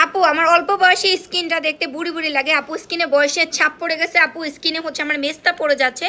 আপু আমার অল্প বয়সে স্কিনটা দেখতে বুড়ি বুড়ি লাগে আপু, স্কিনে বয়সের ছাপ পড়ে গেছে আপু, স্কিনে হচ্ছে আমার মেস্তা পড়ে যাচ্ছে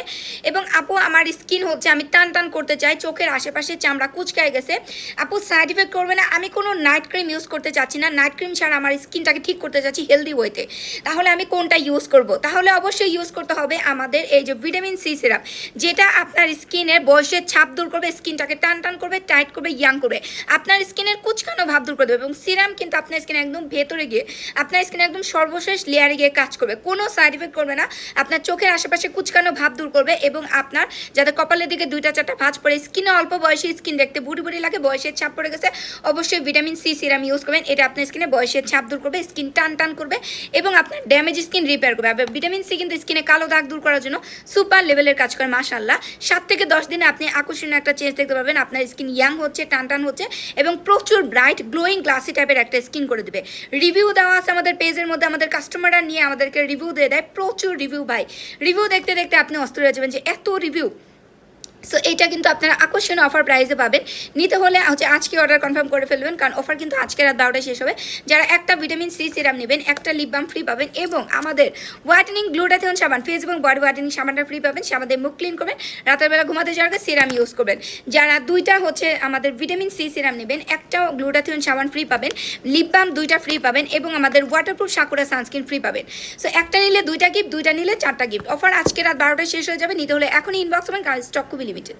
এবং আপু আমার স্কিন হচ্ছে আমি টান টান করতে চাই, চোখের আশেপাশে চামড়া কুচকায় গেছে আপু, সাইড ইফেক্ট করবে না? আমি কোনো নাইট ক্রিম ইউজ করতে চাচ্ছি না, নাইট ক্রিম ছাড়া আমার স্কিনটাকে ঠিক করতে চাচ্ছি হেলদি ওয়েতে। তাহলে আমি কোনটা ইউজ করব? তাহলে অবশ্যই ইউজ করতে হবে আমাদের এই যে ভিটামিন সি সিরাপ, যেটা আপনার স্কিনের বয়সের ছাপ দূর করবে, স্কিনটাকে টান টান করবে, টাইট করবে, ইয়াং করবে, আপনার স্কিনের কুচকানো ভাব দূর করে দেবে এবং সিরাম কিন্তু আপনার স্কিনে একদম ভেতরে গিয়ে আপনার স্কিনে একদম সর্বশেষ লেয়ারে গিয়ে কাজ করবে, কোনো সাইড ইফেক্ট করবে না, আপনার চোখের আশেপাশে কুচকানো ভাব দূর করবে এবং আপনার যাতে কপালের দিকে 2-4টা ভাঁজ পড়ে, স্কিনে অল্প বয়সে স্কিন দেখতে বুড়ি বুড়ি লাগে, বয়সের ছাপ পড়ে গেছে, অবশ্যই ভিটামিন সি সিরাম ইউজ করবেন। এটা আপনার স্কিনে বয়সের ছাপ দূর করবে, স্কিন টান টান করবে এবং আপনার ড্যামেজ স্কিন রিপেয়ার করবে। আর ভিটামিন সি কিন্তু স্কিনে কালো দাগ দূর করার জন্য সুপার লেভেলের কাজ করে মাশাআল্লাহ। 7 থেকে 10 দিনে আপনি আকর্ষণীয় একটা চেঞ্জ দেখতে পাবেন, আপনার স্কিন ইয়াং হচ্ছে, টান টান হচ্ছে এবং প্রচুর ব্রাইট গ্লোয়িং গ্লাসি টাইপের একটা স্কিন করে দেবে। রিভিউ দেওয়া আছে আমাদের পেজের মধ্যে, আমাদের কাস্টমাররা নিয়ে আমাদেরকে রিভিউ দিয়ে দেয়, প্রচুর রিভিউ ভাই, রিভিউ দেখতে দেখতে আপনি অস্থির হয়ে যাবেন যে এত রিভিউ। সো এইটা কিন্তু আপনারা আকর্ষণীয় অফার প্রাইসে পাবেন। নিতে হলে হচ্ছে আজকে অর্ডার কনফার্ম করে ফেলবেন, কারণ অফার কিন্তু আজকে রাত 12টায় শেষ হবে। যারা একটা ভিটামিন সি সিরাম নেবেন, একটা লিপ বাম ফ্রি পাবেন এবং আমাদের হোয়াইটেনিং গ্লুটাথিয়ন সাবান, ফেস এবং বডি হোয়াইটেনিং সাবানটা ফ্রি পাবেন। সে আমাদের মুখ ক্লিন করবেন, রাতের বেলা ঘুমাতে যাওয়ার আগে সিরাম ইউজ করবেন। যারা দুইটা হচ্ছে আমাদের ভিটামিন সি সিরাম নেবেন, একটা গ্লুটাথিয়ন সাবান ফ্রি পাবেন, লিপ বাম 2টা ফ্রি পাবেন এবং আমাদের ওয়াটারপ্রুফ সাকুরা সানস্ক্রিন ফ্রি পাবেন। সো একটা নিলে 2টা গিফট, 2টা নিলে 4টা গিফট। অফার আজকে রাত 12টায় শেষ হয়ে যাবে। নিতে হলে এখনই ইনবক্স করবেন, কারণ স্টক খুবই লিমিটেড।